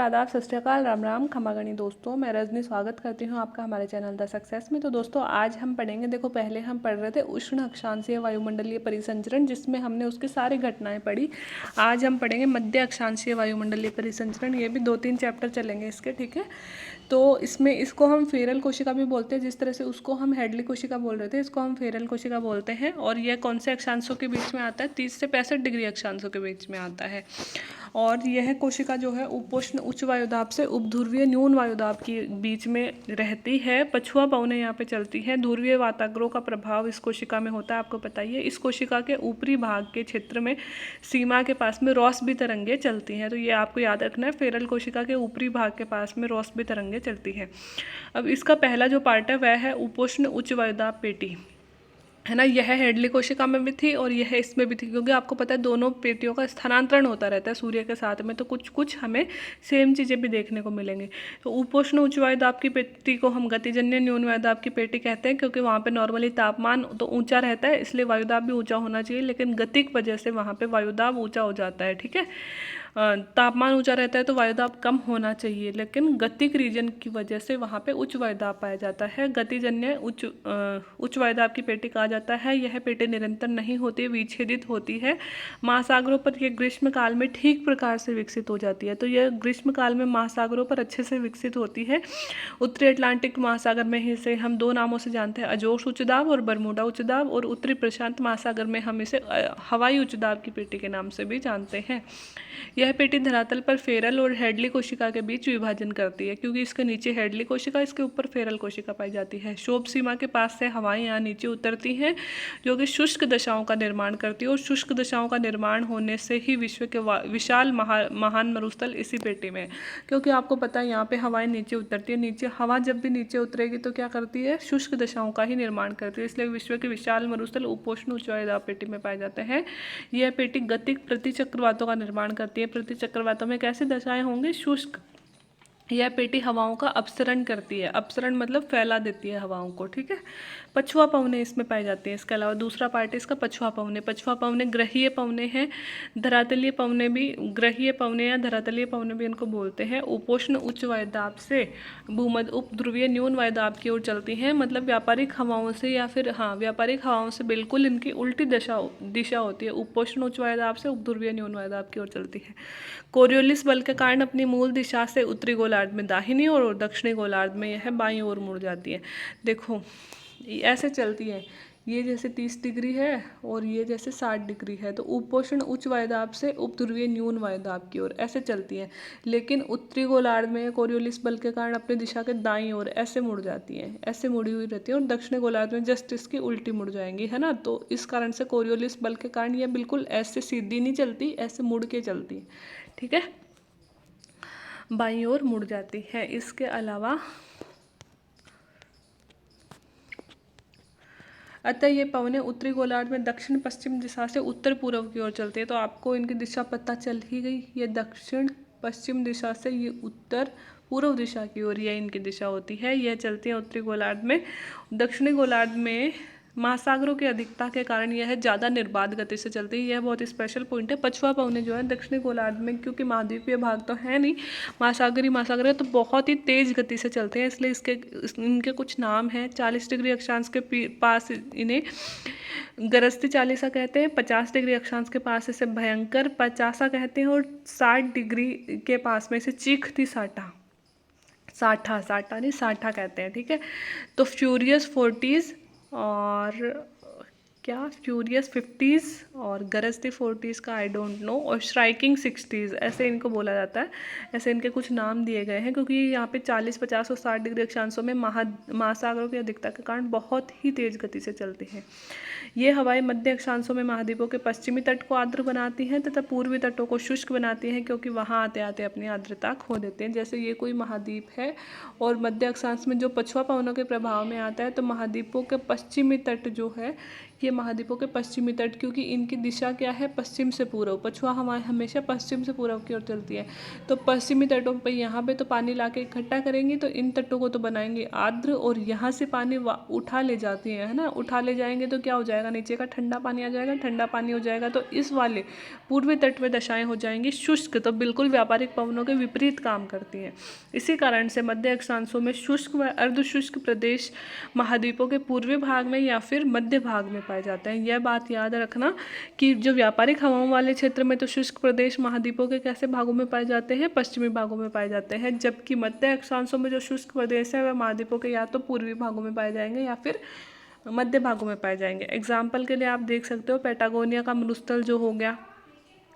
आदाब, सत श्री अकाल, राम राम, खमागणी दोस्तों। मैं रजनी स्वागत करती हूँ आपका हमारे चैनल द सक्सेस में। तो दोस्तों आज हम पढ़ेंगे, देखो पहले हम पढ़ रहे थे उष्ण अक्षांशीय वायुमंडलीय परिसंचरण, जिसमें हमने उसकी सारी घटनाएं पढ़ी। आज हम पढ़ेंगे मध्य अक्षांशीय वायुमंडलीय परिसंचरण। ये भी 2-3 चैप्टर चलेंगे इसके, ठीक है। तो इसमें इसको हम फेरल कोशिका भी बोलते हैं, जिस तरह से उसको हम हेडली कोशिका बोल रहे थे, इसको हम फेरल कोशिका बोलते हैं। और यह कौन से अक्षांशों के बीच में आता है? 30 से 65 डिग्री अक्षांशों के बीच में आता है। और यह कोशिका जो है उपोष्ण उच्च वायुदाब से उपध्रुवीय न्यून वायुदाब के बीच में रहती है। पछुआ पवनें यहाँ पे चलती हैं। ध्रुवीय वाताग्रोह का प्रभाव इस कोशिका में होता है, आपको पता ही है। इस कोशिका के ऊपरी भाग के क्षेत्र में सीमा के पास में रॉसबी तरंगें चलती हैं। तो ये आपको याद रखना है, फेरल कोशिका के ऊपरी भाग के पास में रॉसबी तरंगें चलती हैं। अब इसका पहला जो पार्ट है वह है उपोष्ण उच्च वायुदाब पेटी, है ना। यह हेडली कोशिका में भी थी और यह इसमें भी थी, क्योंकि आपको पता है दोनों पेटियों का स्थानांतरण होता रहता है सूर्य के साथ में, तो कुछ कुछ हमें सेम चीज़ें भी देखने को मिलेंगी। तो उपोष्ण उच्च वायुदाब की पेटी को हम गतिजन्य न्यून वायुदाब की पेटी कहते हैं, क्योंकि वहाँ पे नॉर्मली तापमान तो ऊंचा रहता है, इसलिए वायुदाब भी ऊंचा होना चाहिए, लेकिन गतिक वजह से वहाँ पर वायुदाब ऊँचा हो जाता है, ठीक है। तापमान ऊंचा रहता है तो वायुदाब कम होना चाहिए, लेकिन गतिक रीजन की वजह से वहाँ पे उच्च वायुदाब पाया जाता है। गतिजन्य उच्च वायुदाब की पेटी कहा जाता है। यह पेटी निरंतर नहीं होती, विच्छेदित होती है। महासागरों पर यह ग्रीष्म काल में ठीक प्रकार से विकसित हो जाती है। तो यह ग्रीष्म काल में महासागरों पर अच्छे से विकसित होती है। उत्तरी अटलांटिक महासागर में इसे हम दो नामों से जानते हैं, अजोश उच्च दाब और बरमूडा उच्च दाब। और उत्तरी प्रशांत महासागर में हम इसे हवाई उच्च दाब की पेटी के नाम से भी जानते हैं। यह पेटी धरातल पर फेरल और हेडली कोशिका के बीच विभाजन करती है, क्योंकि इसके नीचे हेडली कोशिका, इसके ऊपर फेरल कोशिका पाई जाती है। शोभ सीमा के पास से हवाएं यहाँ नीचे उतरती हैं, जो कि शुष्क दशाओं का निर्माण करती है। और शुष्क दशाओं का निर्माण होने से ही विश्व के विशाल महान मरुस्थल इसी पेटी में है, क्योंकि आपको पता है यहाँ पे हवाएं नीचे उतरती है। नीचे हवा जब भी नीचे उतरेगी तो क्या करती है? शुष्क दशाओं का ही निर्माण करती है, इसलिए विश्व के विशाल मरुस्थल उपोष्ण उच्च वायुदाब पेटी में पाए जाते हैं। यह पेटी गतिक प्रतिचक्रवातों का निर्माण करती है। प्रतिचक्रवातों में कैसी दशाएं होंगी? शुष्क। यह पेटी हवाओं का अपसरण करती है। अपसरण मतलब फैला देती है हवाओं को, ठीक है। पछुआ पवनें इसमें पाई जाती हैं। इसके अलावा दूसरा पार्ट है इसका पछुआ पवनें। पछुआ पवनें ग्रहीय पवनें हैं। धरातलीय पवनें भी, ग्रहीय पवनें या धरातलीय पवनें भी इनको बोलते हैं। उपोष्ण उच्च वायुदाब से भूमध्य उपध्रुवीय न्यून वायुदाब की ओर चलती हैं। मतलब व्यापारिक हवाओं से, या फिर व्यापारिक हवाओं से बिल्कुल इनकी उल्टी दिशा होती है। उपोष्ण उच्च वायुदाब से उपध्रुवीय न्यून वायुदाब की ओर चलती है। कोरियोलिस बल के कारण अपनी मूल दिशा से उत्तरी गोलार्ध में दाहिनी ओर और दक्षिणी गोलार्ध में यह बाईं ओर मुड़ जाती है। देखो ऐसे चलती है, ये जैसे 30 डिग्री है और ये जैसे 60 डिग्री है। तो उपोष्ण उच्च वायुदाब से उपध्रुवीय न्यून वायुदाब की ओर ऐसे चलती है, लेकिन उत्तरी गोलार्ध में कोरियोलिस बल के कारण अपनी दिशा के दाईं ओर ऐसे मुड़ जाती है, ऐसे मुड़ी हुई रहती है। और दक्षिणी गोलार्ध में जस्ट इसकी उल्टी मुड़ जाएंगी, है ना। तो इस कारण से कोरियोलिस बल के कारण यह बिल्कुल ऐसे सीधी नहीं चलती, ऐसे मुड़ के चलती है, ठीक है, बाईं ओर मुड़ जाती है। इसके अलावा अतः ये पवनें उत्तरी गोलार्ध में दक्षिण पश्चिम दिशा से उत्तर पूर्व की ओर चलती है। तो आपको इनकी दिशा पता चल ही गई, ये दक्षिण पश्चिम दिशा से ये उत्तर पूर्व दिशा की ओर यह इनकी दिशा होती है। यह चलती है उत्तरी गोलार्ध में। दक्षिणी गोलार्ध में महासागरों की अधिकता के कारण यह ज़्यादा निर्बाध गति से चलती है। यह बहुत स्पेशल पॉइंट है। पछुआ पवनें जो है दक्षिणी गोलार्ध में, क्योंकि महाद्वीपीय भाग तो है नहीं, महासागर है, तो बहुत ही तेज गति से चलते हैं, इसलिए इनके कुछ नाम हैं। 40 डिग्री अक्षांश के पास इन्हें गरजती चालीसा कहते हैं। 50 डिग्री अक्षांश के पास इसे भयंकर पचासा कहते हैं। और 60 डिग्री के पास में इसे चीखती साठा, साठा नहीं साठा कहते हैं, ठीक है। तो फ्यूरियस 40s और क्या फ्यूरियस 50s और गरजती 40s का आई डोंट नो, और स्ट्राइकिंग 60s ऐसे इनको बोला जाता है। ऐसे इनके कुछ नाम दिए गए हैं, क्योंकि यहाँ पे 40, 50 और 60 डिग्री अक्षांशों में महासागरों की अधिकता के कारण बहुत ही तेज गति से चलती हैं। ये हवाएं मध्य अक्षांशों में महाद्वीपों के पश्चिमी तट को आर्द्र बनाती हैं तथा पूर्वी तटों को शुष्क बनाती हैं, क्योंकि वहाँ आते आते अपनी आर्द्रता खो देते हैं। जैसे ये कोई महाद्वीप है और मध्य अक्षांश में जो पछुआ पवनों के प्रभाव में आता है, तो महाद्वीपों के पश्चिमी तट जो है ये महाद्वीपों के पश्चिमी तट, क्योंकि इनकी दिशा क्या है, पश्चिम से पूर्व। पछुआ हवाएं हमेशा पश्चिम से पूर्व की ओर चलती है। तो पश्चिमी तटों पर यहाँ पे तो पानी ला के इकट्ठा करेंगी, तो इन तटों को तो बनाएंगे आर्द्र, और यहाँ से पानी उठा ले जाती है ना, उठा ले जाएंगे तो क्या हो जाएगा, नीचे का ठंडा पानी आ जाएगा, ठंडा पानी हो जाएगा तो इस वाले पूर्वी तट पर दशाएं हो जाएंगी शुष्क, तो बिल्कुल व्यापारिक पवनों के विपरीत काम करती हैं। इसी कारण से मध्य अक्षांशों में शुष्क व अर्धशुष्क प्रदेश महाद्वीपों के पूर्वी भाग में या फिर मध्य भाग में पाए जाते हैं। यह बात याद रखना कि जो व्यापारिक हवाओं वाले क्षेत्र में तो शुष्क प्रदेश महाद्वीपों के कैसे भागों में पाए जाते हैं, पश्चिमी भागों में पाए जाते हैं, जबकि मध्य अक्षांशों में जो शुष्क प्रदेश है वह महाद्वीपों के या तो पूर्वी भागों में पाए जाएंगे या फिर मध्य भागों में पाए जाएंगे। एग्जाम्पल के लिए आप देख सकते हो पैटागोनिया का मरुस्थल जो हो गया,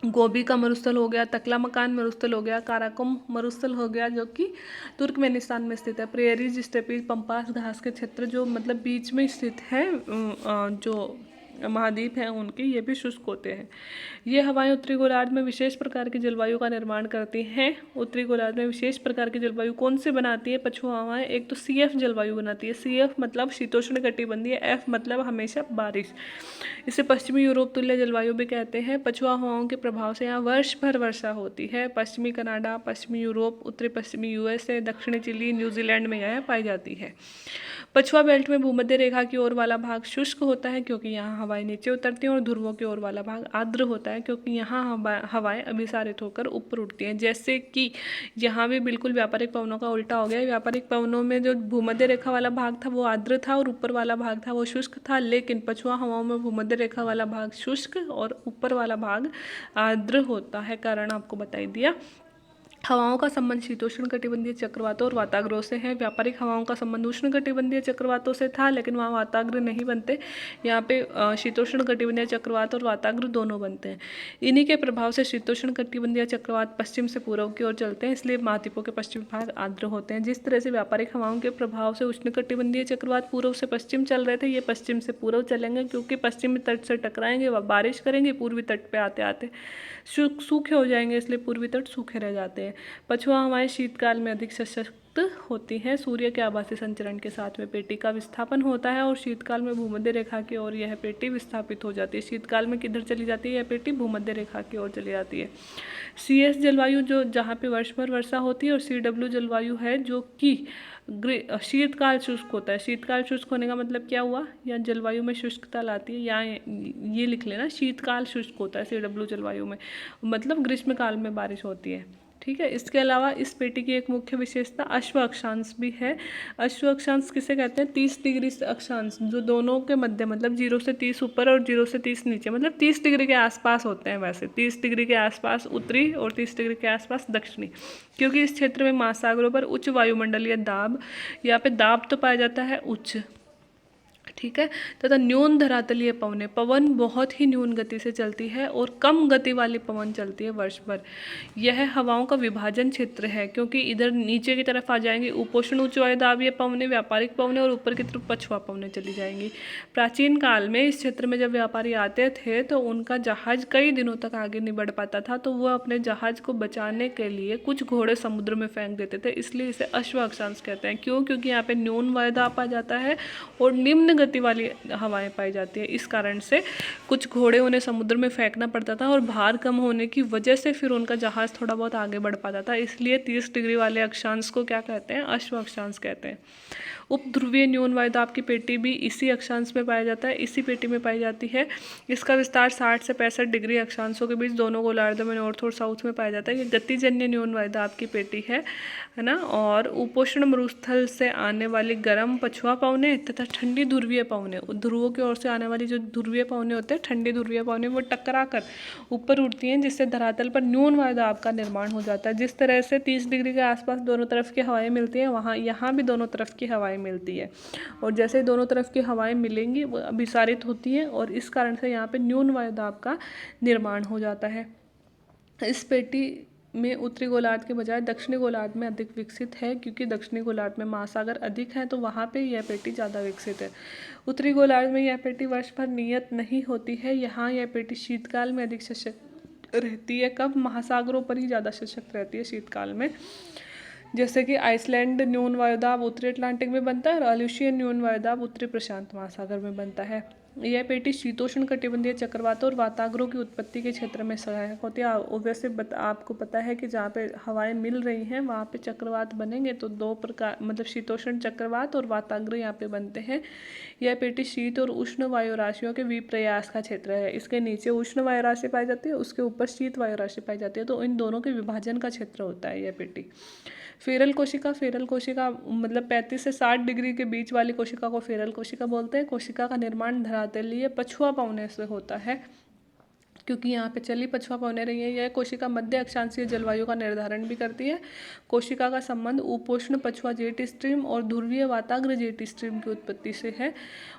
गोबी का मरुस्थल हो गया, तकलामकान मरुस्थल हो गया, काराकोरम मरुस्थल हो गया जो कि तुर्कमेनिस्तान में स्थित है, प्रेरीज स्टेपीज पंपास घास के क्षेत्र जो मतलब बीच में स्थित है, जो महाद्वीप हैं उनके, ये भी शुष्क होते हैं। ये हवाएं उत्तरी गोलार्ध में विशेष प्रकार की जलवायु का निर्माण करती हैं। उत्तरी गोलार्ध में विशेष प्रकार की जलवायु कौन से बनाती है पछुआ हवाएं, एक तो CF जलवायु बनाती है, CF मतलब शीतोष्ण कटिबंधीय, F मतलब हमेशा बारिश। इसे पश्चिमी यूरोप तुल्य जलवायु भी कहते हैं। पछुआ हवाओं के प्रभाव से यहाँ वर्ष भर वर्षा होती है। पश्चिमी कनाडा, पश्चिमी यूरोप, उत्तरी पश्चिमी USA, दक्षिणी चिली, न्यूजीलैंड में यह पाई जाती है। पछुआ बेल्ट में भूमध्य रेखा की ओर वाला भाग शुष्क होता है क्योंकि यहाँ हवाएं नीचे उतरती हैं, और ध्रुवों की ओर वाला भाग आर्द्र होता है क्योंकि यहाँ हवाएं अभिसारित होकर ऊपर उठती हैं। जैसे कि यहाँ भी बिल्कुल व्यापारिक पवनों का उल्टा हो गया। व्यापारिक पवनों में जो भूमध्य रेखा वाला भाग था वो आर्द्र था और ऊपर वाला भाग था वो शुष्क था, लेकिन पछुआ हवाओं में भूमध्य रेखा वाला भाग शुष्क और ऊपर वाला भाग आर्द्र होता है। कारण आपको बताई दिया। हवाओं का संबंध शीतोष्ण कटिबंधीय चक्रवातों और वाताग्रोह से है। व्यापारिक हवाओं का संबंध उष्ण कटिबंधीय चक्रवातों से था, लेकिन वहाँ वाताग्र नहीं बनते। यहाँ पे शीतोष्ण कटिबंधीय चक्रवात और वाताग्र दोनों बनते हैं। इन्हीं के प्रभाव से शीतोष्ण कटिबंधीय चक्रवात पश्चिम से पूर्व की ओर चलते हैं, इसलिए महाद्वीपों के पश्चिमी भाग आर्द्र होते हैं। जिस तरह से व्यापारिक हवाओं के प्रभाव से उष्ण कटिबंधीय चक्रवात पूर्व से पश्चिम चल रहे थे, ये पश्चिम से पूर्व चलेंगे क्योंकि पश्चिमी तट से टकराएंगे, वह बारिश करेंगे, पूर्वी तट पर आते आते सूखे हो जाएंगे, इसलिए पूर्वी तट सूखे रह जाते हैं। पछुआ हवाएं शीतकाल में अधिक सशक्त होती हैं। सूर्य के आभासी संचरण के साथ में पेटी का विस्थापन होता है और शीतकाल में भूमध्य रेखा की ओर यह पेटी विस्थापित हो जाती है। शीतकाल में किधर चली जाती है, यह पेटी भूमध्य रेखा की ओर चली जाती है। CS जलवायु जो जहाँ पे वर्ष भर वर्षा होती है, और CW जलवायु है जो कि शीतकाल शुष्क होता है। शीतकाल शुष्क होने का मतलब क्या हुआ, या जलवायु में शुष्कता लाती है, या ये लिख लेना शीतकाल शुष्क होता है CW जलवायु में, मतलब ग्रीष्मकाल में बारिश होती है। ठीक है। इसके अलावा इस पेटी की एक मुख्य विशेषता अश्व अक्षांश भी है। अश्व अक्षांश किसे कहते हैं, 30 डिग्री अक्षांश जो दोनों के मध्य, मतलब 0 से 30 ऊपर और 0 से 30 नीचे, मतलब 30 डिग्री के आसपास होते हैं। वैसे 30 डिग्री के आसपास उत्तरी और 30 डिग्री के आसपास दक्षिणी, क्योंकि इस क्षेत्र में महासागरों पर उच्च वायुमंडलीय दाब, यहाँ पे दाब तो पाया जाता है उच्च, ठीक है, तथा न्यून धरातलीय पवनें, पवन बहुत ही न्यून गति से चलती है और कम गति वाली पवन चलती है वर्ष भर। यह हवाओं का विभाजन क्षेत्र है क्योंकि इधर नीचे की तरफ आ जाएंगे उपोष्ण उच्च वायुदाबीय पवनें, व्यापारिक पवनें, और ऊपर की तरफ पछुआ पवनें चली जाएंगी। प्राचीन काल में इस क्षेत्र में जब व्यापारी आते थे तो उनका जहाज कई दिनों तक आगे नहीं बढ़ पाता था, तो वह अपने जहाज को बचाने के लिए कुछ घोड़े समुद्र में फेंक देते थे, इसलिए इसे अश्व अक्षांश कहते हैं। क्यों, क्योंकि यहाँ पे न्यून वायुदाब आ जाता है और निम्न गति वाली हवाएं पाई जाती है। इस कारण से कुछ घोड़े उन्हें समुद्र में फेंकना पड़ता था और भार कम होने की वजह से फिर उनका जहाज थोड़ा बहुत आगे बढ़ पाता था, इसलिए 30 डिग्री वाले अक्षांश को क्या कहते हैं, अश्व अक्षांश कहते हैं। उपध्रुवीय न्यून वायुदाब की पेटी भी इसी अक्षांश में पाया जाता है, इसी पेटी में पाई जाती है। इसका विस्तार 60 से 65 डिग्री अक्षांशों के बीच दोनों गोलार्धों में नॉर्थ और साउथ में पाया जाता है। ये गतिजन्य न्यून वायुदाब की पेटी है ना। और उपोष्ण मरुस्थल से आने वाली गर्म पछुआ पवनें तथा ठंडी ध्रुवीय पवनें, ध्रुवों की ओर से आने वाली जो ध्रुवीय पवनें होते हैं, ठंडी ध्रुवीय पवनें, वो टकरा कर ऊपर उठती हैं, जिससे धरातल पर न्यून वायुदाब का निर्माण हो जाता है। जिस तरह से 30 डिग्री के आसपास दोनों तरफ की हवाएं मिलती हैं, वहाँ यहाँ भी दोनों तरफ की हवाएं मिलती है, और जैसे दोनों तरफ की हवाएं मिलेंगी वो अभिसारित होती हैं और इस कारण से यहाँ पे न्यून वायुदाब का निर्माण हो जाता है। इस पेटी में उत्तरी गोलार्ध के बजाय दक्षिणी गोलार्ध में अधिक विकसित है, क्योंकि दक्षिणी गोलार्ध में महासागर अधिक है, तो वहाँ पे यह पेटी ज़्यादा विकसित है। उत्तरी गोलार्ध में यह पेटी वर्ष भर नियत नहीं होती है। यहाँ यह पेटी शीतकाल में अधिक सशक्त रहती है। कब, महासागरों पर ही ज़्यादा सशक्त रहती है शीतकाल में। जैसे कि आइसलैंड न्यून वायुदाब उत्तरी अटलांटिक में बनता है और अल्यूशियन न्यून वायुदाब उत्तरी प्रशांत महासागर में बनता है। यह पेटी शीतोष्ण कटिबंधीय चक्रवातों और वाताग्रों की उत्पत्ति के क्षेत्र में सहायक होती है। वैसे आपको पता है कि जहाँ पे हवाएं मिल रही हैं वहाँ पे चक्रवात बनेंगे, तो दो प्रकार मतलब शीतोष्ण चक्रवात और वाताग्र यहाँ पे बनते हैं। यह पेटी शीत और उष्ण वायु राशियों के विप्रयास का क्षेत्र है। इसके नीचे उष्ण वायु राशि पाई जाती है, उसके ऊपर शीत वायु राशि पाई जाती है, तो इन दोनों के विभाजन का क्षेत्र होता है यह पेटी। फेरल कोशिका मतलब 35 से 60 डिग्री के बीच वाली कोशिका को फेरल कोशिका बोलते हैं। कोशिका का निर्माण धरातलीय पछुआ पौने से होता है, क्योंकि यहाँ पे चली पछुआ पौने रही है। यह कोशिका मध्य अक्षांशीय जलवायु का निर्धारण भी करती है। कोशिका का संबंध उपोष्ण पछुआ जेट स्ट्रीम और ध्रुवीय वाताग्र जेट स्ट्रीम की उत्पत्ति से है,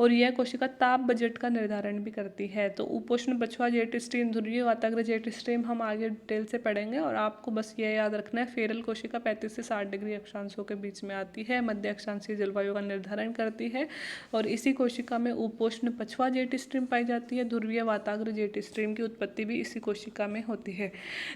और यह कोशिका ताप बजट का निर्धारण भी करती है। तो उपोष्ण पछुआ जेट स्ट्रीम, ध्रुवीय वाताग्र जेट स्ट्रीम हम आगे डिटेल से पढ़ेंगे, और आपको बस ये याद रखना है फेरल कोशिका 35 से 60 डिग्री अक्षांशों के बीच में आती है, मध्य अक्षांशीय जलवायु का निर्धारण करती है, और इसी कोशिका में उपोष्ण पछुआ जेट स्ट्रीम पाई जाती है। ध्रुवीय वाताग्र जेट स्ट्रीम की उत्पत्ति भी इसी कोशिका में होती है।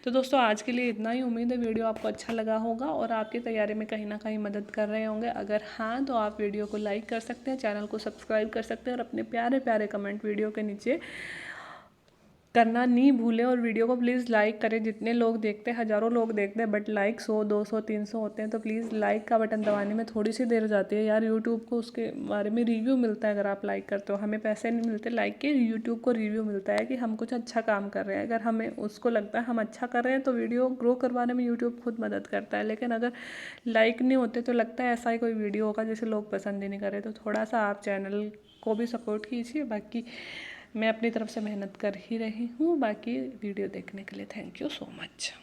तो दोस्तों आज के लिए इतना ही। उम्मीद है वीडियो आपको अच्छा लगा होगा और आपकी तैयारी में कहीं ना कहीं मदद कर रहे होंगे। अगर हाँ तो आप वीडियो को लाइक कर सकते हैं, चैनल को सब्सक्राइब कर सकते हैं, और अपने प्यारे प्यारे कमेंट वीडियो के नीचे करना नहीं भूलें। और वीडियो को प्लीज़ लाइक करें। जितने लोग देखते हैं, हज़ारों लोग देखते हैं, बट लाइक 100 200 300 होते हैं, तो प्लीज़ लाइक का बटन दबाने में थोड़ी सी देर हो जाती है यार। यूट्यूब को उसके बारे में रिव्यू मिलता है अगर आप लाइक करते हो। हमें पैसे नहीं मिलते लाइक के, यूट्यूब को रिव्यू मिलता है कि हम कुछ अच्छा काम कर रहे हैं। अगर हमें उसको लगता है हम अच्छा कर रहे हैं तो वीडियो ग्रो करवाने में यूट्यूब खुद मदद करता है। लेकिन अगर लाइक नहीं होते तो लगता है ऐसा ही कोई वीडियो होगा जिसे लोग पसंद ही नहीं करें। तो थोड़ा सा आप चैनल को भी सपोर्ट कीजिए। बाकी मैं अपनी तरफ से मेहनत कर ही रही हूँ। बाकी वीडियो देखने के लिए थैंक यू सो मच।